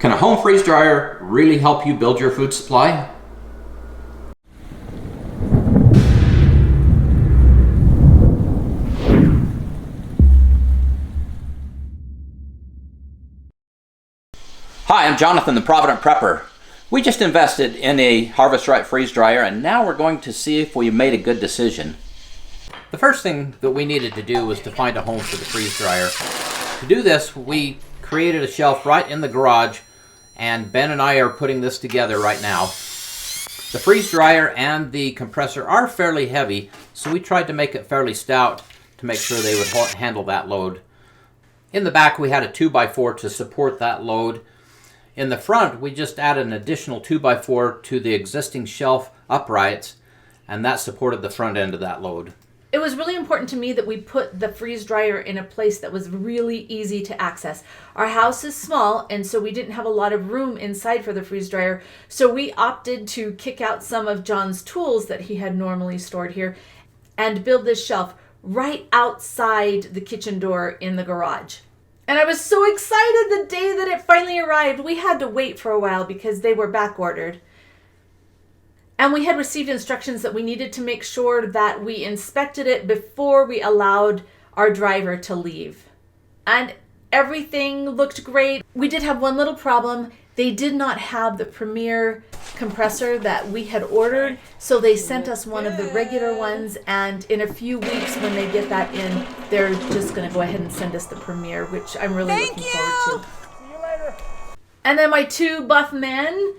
Can a home freeze dryer really help you build your food supply? Hi, I'm Jonathan, the Provident Prepper. We just invested in a Harvest Right freeze dryer, and now we're going to see if we made a good decision. The first thing that we needed to do was to find a home for the freeze dryer. To do this, we created a shelf right in the garage, and Ben and I are putting this together right now. The freeze dryer and the compressor are fairly heavy, so we tried to make it fairly stout to make sure they would handle that load. In the back, we had a 2x4 to support that load. In the front, we just added an additional 2x4 to the existing shelf uprights, and that supported the front end of that load. It was really important to me that we put the freeze dryer in a place that was really easy to access. Our house is small, and so we didn't have a lot of room inside for the freeze dryer, so we opted to kick out some of John's tools that he had normally stored here and build this shelf right outside the kitchen door in the garage. And I was so excited the day that it finally arrived. We had to wait for a while because they were back ordered. And we had received instructions that we needed to make sure that we inspected it before we allowed our driver to leave. And everything looked great. We did have one little problem. They did not have the Premier compressor that we had ordered, so they sent us one of the regular ones, and in a few weeks when they get that in, they're just going to go ahead and send us the Premier, which I'm really looking forward to. See you later. And then my two buff men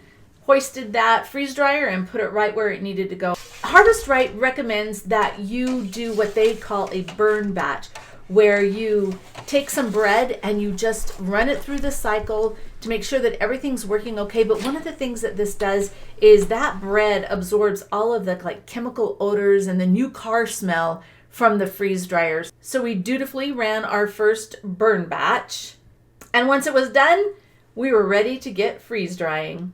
hoisted that freeze dryer and put it right where it needed to go. Harvest Right recommends that you do what they call a burn batch, where you take some bread and you just run it through the cycle to make sure that everything's working okay. But one of the things that this does is that bread absorbs all of the chemical odors and the new car smell from the freeze dryers. So we dutifully ran our first burn batch, and once it was done, we were ready to get freeze drying.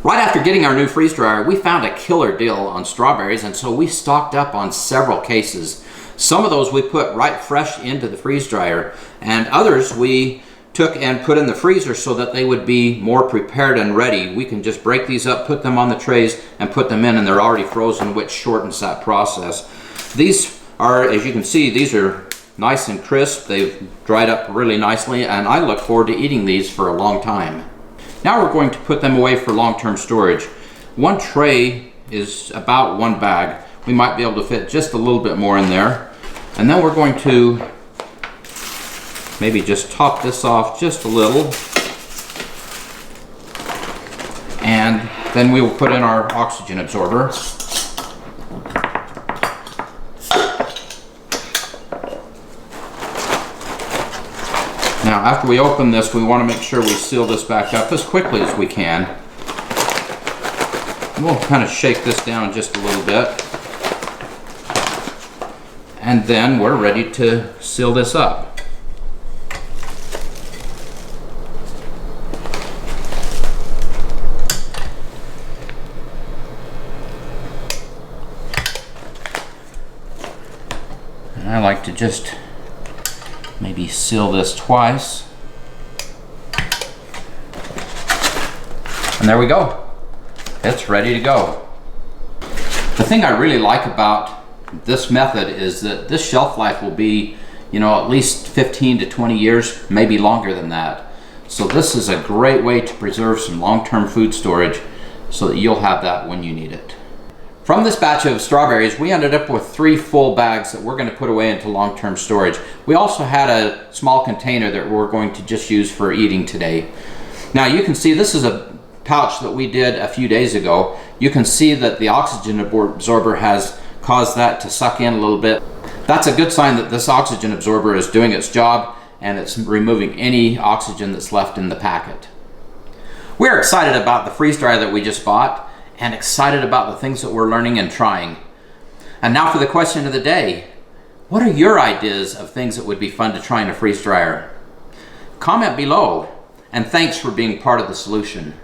Right after getting our new freeze dryer, we found a killer deal on strawberries, and so we stocked up on several cases. Some of those we put right fresh into the freeze dryer, and others we took and put in the freezer so that they would be more prepared and ready. We can just break these up, put them on the trays, and put them in, and they're already frozen, which shortens that process. These are, as you can see, these are nice and crisp. They've dried up really nicely, and I look forward to eating these for a long time. Now we're going to put them away for long-term storage. One tray is about one bag. We might be able to fit just a little bit more in there. And then we're going to maybe just top this off just a little. And then we will put in our oxygen absorber. Now, after we open this, we want to make sure we seal this back up as quickly as we can. We'll kind of shake this down just a little bit. And then we're ready to seal this up. And I like to just maybe seal this twice. And there we go. It's ready to go. The thing I really like about this method is that this shelf life will be, at least 15 to 20 years, maybe longer than that. So this is a great way to preserve some long-term food storage so that you'll have that when you need it. From this batch of strawberries, we ended up with 3 full bags that we're going to put away into long-term storage. We also had a small container that we're going to just use for eating today. Now you can see this is a pouch that we did a few days ago. You can see that the oxygen absorber has caused that to suck in a little bit. That's a good sign that this oxygen absorber is doing its job and it's removing any oxygen that's left in the packet. We're excited about the freeze dryer that we just bought, and excited about the things that we're learning and trying. And now for the question of the day. What are your ideas of things that would be fun to try in a freeze dryer? Comment below, and thanks for being part of the solution.